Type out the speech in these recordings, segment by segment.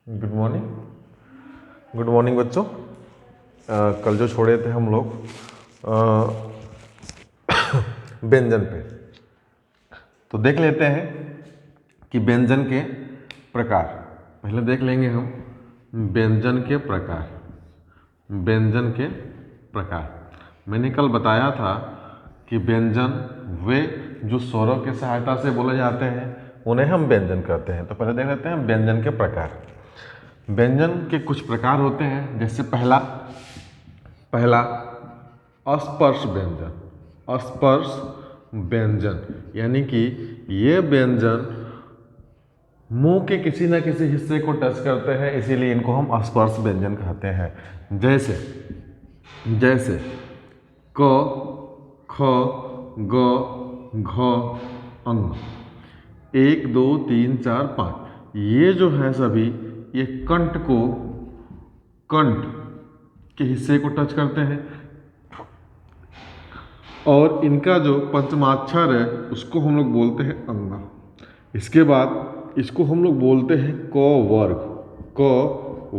Good morning. Good morning बच्चों। कल जो छोड़े थे हम लोग व्यंजन पे, तो देख लेते हैं कि व्यंजन के प्रकार। पहले देख लेंगे हम व्यंजन के प्रकार। व्यंजन के प्रकार मैंने कल बताया था कि व्यंजन वे जो स्वरों की सहायता से बोले जाते हैं उन्हें हम व्यंजन कहते हैं। तो पहले देख लेते हैं व्यंजन के प्रकार। व्यंजन के कुछ प्रकार होते हैं, जैसे पहला अस्पर्श व्यंजन। अस्पर्श व्यंजन यानी कि ये व्यंजन मुंह के किसी न किसी हिस्से को टच करते हैं, इसीलिए इनको हम स्पर्श व्यंजन कहते हैं। जैसे क, ख, ग, घ, अंग। 1 2 3 4 5 ये जो है सभी ये कंठ के हिस्से को टच करते हैं, और इनका जो पंचमाक्षर है उसको हम लोग बोलते हैं अंगा। इसके बाद इसको हम लोग बोलते हैं क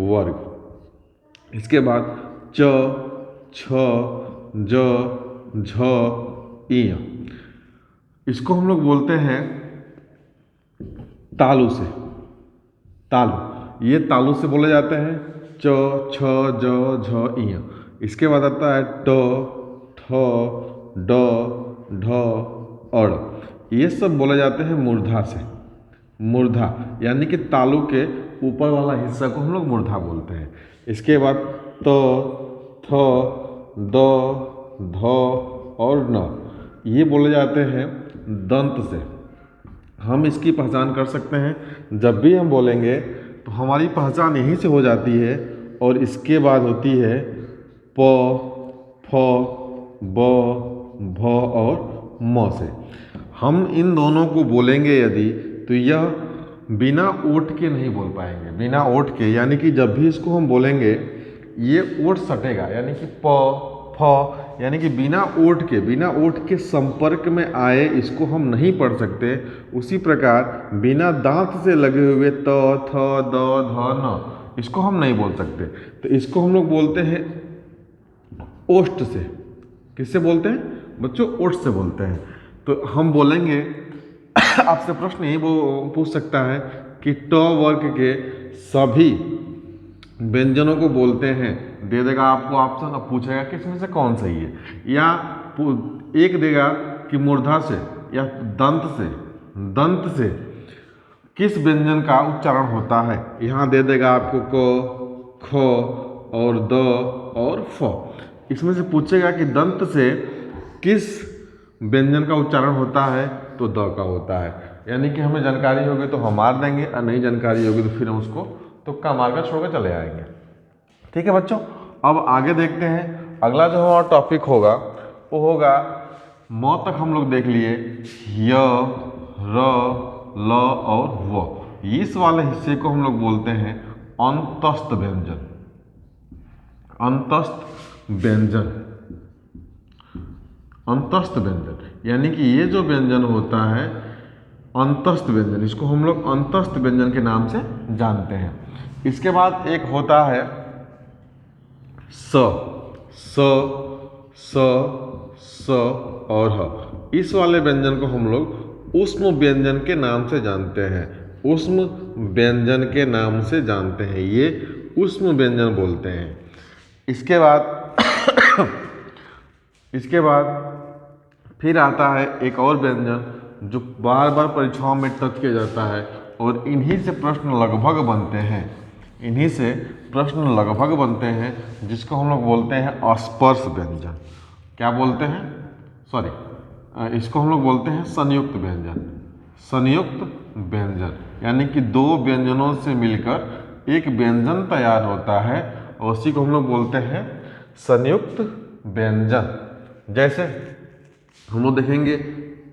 वर्ग। इसके बाद च, छ, ज, झ, इ। इसको हम लोग बोलते हैं तालु से। ये तालु से बोले जाते हैं च, छ, ज, झ, इ। इसके बाद आता है ट, ठ, ड, ढ, अड़। ये सब बोले जाते हैं मूर्धा से। मूर्धा यानी कि तालु के ऊपर वाला हिस्सा को हम लोग मूर्धा बोलते हैं। इसके बाद त, थ, द, ध और न, ये बोले जाते हैं दंत से। हम इसकी पहचान कर सकते हैं, जब भी हम बोलेंगे तो हमारी पहचान यहीं से हो जाती है, और इसके बाद होती है प, फ, ब, भ और म से। हम इन दोनों को बोलेंगे यदि, तो यह बिना ओठ के नहीं बोल पाएंगे। बिना ओठ के यानी कि जब भी इसको हम बोलेंगे ये ओठ सटेगा, यानी कि प, फ, यानी कि बिना ओठ के संपर्क में आए इसको हम नहीं पढ़ सकते। उसी प्रकार बिना दांत से लगे हुए त, थ, द, ध, न, इसको हम नहीं बोल सकते। तो इसको हम लोग बोलते हैं ओष्ठ से। किससे बोलते हैं बच्चों? ओष्ठ से बोलते हैं। तो हम बोलेंगे आपसे प्रश्न यही पूछ सकता है कि ट वर्ग के सभी व्यंजनों को बोलते हैं, दे देगा आपको ऑप्शन। अब पूछेगा कि इसमें से कौन सही है, या एक देगा कि मूर्धा से या दंत से किस व्यंजन का उच्चारण होता है। यहाँ दे देगा आपको क, ख और द और फ। इसमें से पूछेगा कि दंत से किस व्यंजन का उच्चारण होता है, तो द का होता है। यानी कि हमें जानकारी होगी तो हम मार देंगे, और नहीं जानकारी होगी तो फिर हम उसको तुक्का मारकर छोड़कर चले आएंगे। ठीक है बच्चों, अब आगे देखते हैं। अगला जो हमारा टॉपिक होगा वो होगा म तक हम लोग देख लिए, य, र, ल और व। इस वाले हिस्से को हम लोग बोलते हैं अंतस्थ व्यंजन। अंतस्थ व्यंजन यानी कि ये जो व्यंजन होता है अंतस्थ व्यंजन, इसको हम लोग अंतस्थ व्यंजन के नाम से जानते हैं। इसके बाद एक होता है स और ह। इस वाले व्यंजन को हम लोग ऊष्म व्यंजन के नाम से जानते हैं। ऊष्म व्यंजन के नाम से जानते हैं, ये ऊष्म व्यंजन बोलते हैं। इसके बाद फिर आता है एक और व्यंजन जो बार बार परीक्षाओं में टच किया जाता है, और इन्हीं से प्रश्न लगभग बनते हैं, जिसको हम लोग बोलते हैं अस्पर्श व्यंजन। क्या बोलते हैं? इसको हम लोग बोलते हैं संयुक्त व्यंजन यानी कि दो व्यंजनों से मिलकर एक व्यंजन तैयार होता है, और उसी को हम लोग बोलते हैं संयुक्त व्यंजन। जैसे हम लोग देखेंगे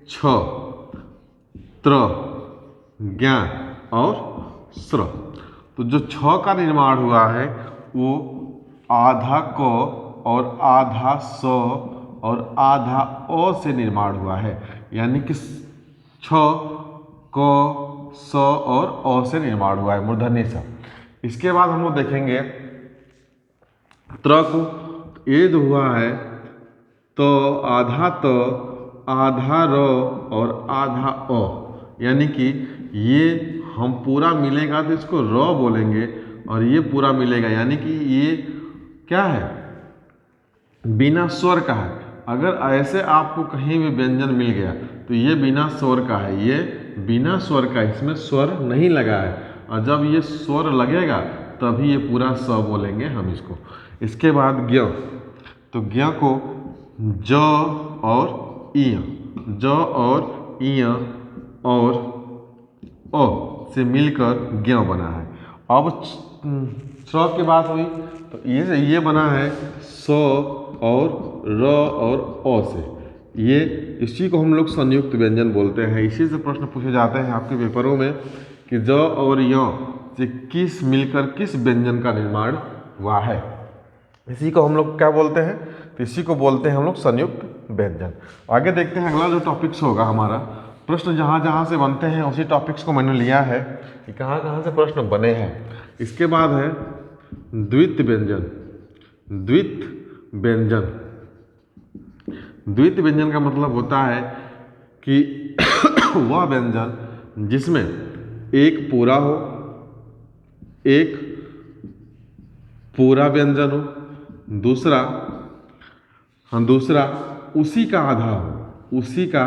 छ, त्र, ज्ञ और स्र। तो जो छ का निर्माण हुआ है वो आधा क और आधा स और आधा अ से निर्माण हुआ है, यानी कि छ, क, स और अ से निर्माण हुआ है, मूर्धन्य स। इसके बाद हम लोग देखेंगे त्र को, एद हुआ है तो आधा तो, आधा र और आधा अ, यानी कि ये हम पूरा मिलेगा तो इसको र बोलेंगे और ये पूरा मिलेगा, यानी कि ये क्या है, बिना स्वर का है। अगर ऐसे आपको कहीं भी व्यंजन मिल गया तो ये बिना स्वर का है, ये बिना स्वर का, इसमें स्वर नहीं लगा है, और जब ये स्वर लगेगा तभी ये पूरा स बोलेंगे हम इसको। इसके बाद ज्ञ, तो ज्ञ को ज और इ, ज और इ और अ से मिलकर ज्ञ बना है। अब च की बात हुई तो ये बना है स और र और अ से, ये इसी को हम लोग संयुक्त व्यंजन बोलते हैं। इसी से प्रश्न पूछे जाते हैं आपके पेपरों में कि ज और य से किस मिलकर किस व्यंजन का निर्माण हुआ है, इसी को हम लोग क्या बोलते हैं, तो इसी को बोलते हैं हम लोग संयुक्त व्यंजन। आगे देखते हैं अगला जो टॉपिक्स होगा हमारा, प्रश्न जहाँ जहाँ से बनते हैं उसी टॉपिक्स को मैंने लिया है कि कहाँ कहाँ से प्रश्न बने हैं। इसके बाद है द्वित व्यंजन। द्वित व्यंजन, द्वित व्यंजन का मतलब होता है कि वह व्यंजन जिसमें एक पूरा हो, एक पूरा व्यंजन हो, दूसरा उसी का आधा हो, उसी का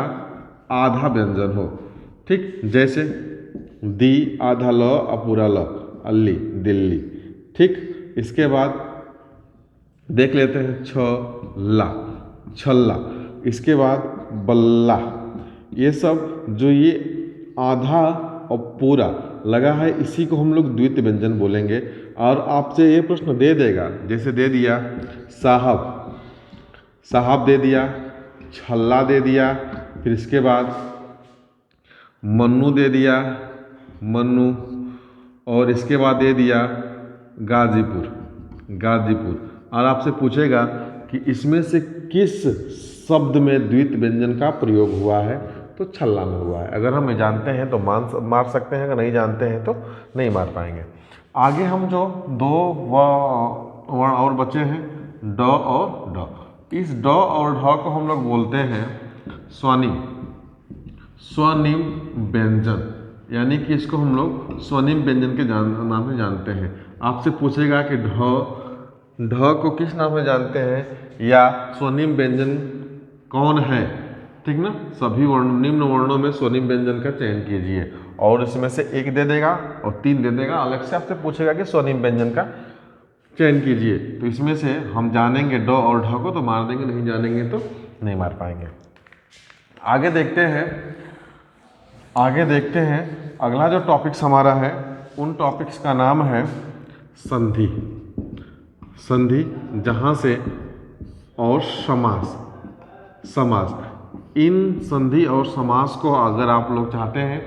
आधा व्यंजन हो। ठीक, जैसे दी आधा ल अपूरा ल, अल्ली दिल्ली। ठीक, इसके बाद देख लेते हैं छला, छल्ला। इसके बाद बल्ला। ये सब जो ये आधा और पूरा लगा है इसी को हम लोग द्वित व्यंजन बोलेंगे। और आपसे ये प्रश्न दे देगा, जैसे दे दिया साहब, साहब दे दिया, छल्ला दे दिया, फिर इसके बाद मन्नू दे दिया, मन्नू, और इसके बाद दे दिया गाजीपुर, गाजीपुर। और आपसे पूछेगा कि इसमें से किस शब्द में द्वित व्यंजन का प्रयोग हुआ है, तो छल्ला में हुआ है। अगर हम जानते हैं तो मार सकते हैं, अगर नहीं जानते हैं तो नहीं मार पाएंगे। आगे हम जो दो वर्ण और बचे हैं, ड और ढ, इस ड और ढ को हम लोग बोलते हैं स्वनिम, स्वनिम व्यंजन, यानी कि इसको हम लोग स्वनिम व्यंजन के नाम से जानते हैं। आपसे पूछेगा कि ढ को किस नाम से जानते हैं या स्वनिम व्यंजन कौन है, ठीक ना। सभी निम्न वर्णों में स्वनिम व्यंजन का चयन कीजिए, और इसमें से एक दे देगा और 3 दे देगा। अलग से आपसे पूछेगा कि स्वनिम व्यंजन का चयन कीजिए, तो इसमें से हम जानेंगे ड और ढ को तो मार देंगे, नहीं जानेंगे तो नहीं मार पाएंगे। आगे देखते हैं अगला जो टॉपिक्स हमारा है, उन टॉपिक्स का नाम है संधि। संधि जहाँ से और समास, समास। इन संधि और समास को अगर आप लोग चाहते हैं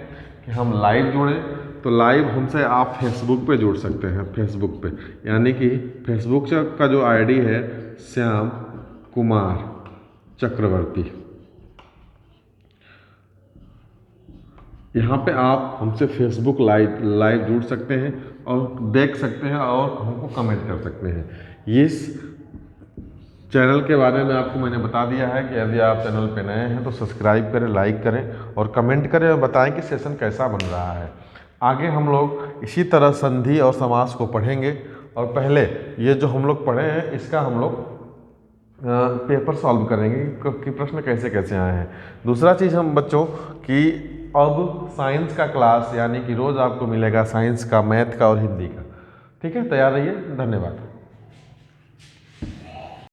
कि हम लाइव जुड़ें तो लाइव हमसे आप फेसबुक पे जुड़ सकते हैं, फेसबुक पे, यानी कि फेसबुक का जो आईडी है श्याम कुमार चक्रवर्ती। यहाँ पे आप हमसे फेसबुक लाइव जुड़ सकते हैं और देख सकते हैं और हमको कमेंट कर सकते हैं। इस चैनल के बारे में आपको मैंने बता दिया है कि यदि आप चैनल पे नए हैं तो सब्सक्राइब करें, लाइक करें और कमेंट करें और बताएं कि सेशन कैसा बन रहा है। आगे हम लोग इसी तरह संधि और समास को पढ़ेंगे, और पहले ये जो हम लोग पढ़े हैं इसका हम लोग पेपर सॉल्व करेंगे कि प्रश्न कैसे कैसे आए हैं। दूसरा चीज़ हम बच्चों कि अब साइंस का क्लास, यानी कि रोज़ आपको मिलेगा साइंस का, मैथ का और हिंदी का। ठीक है, तैयार रहिए। धन्यवाद।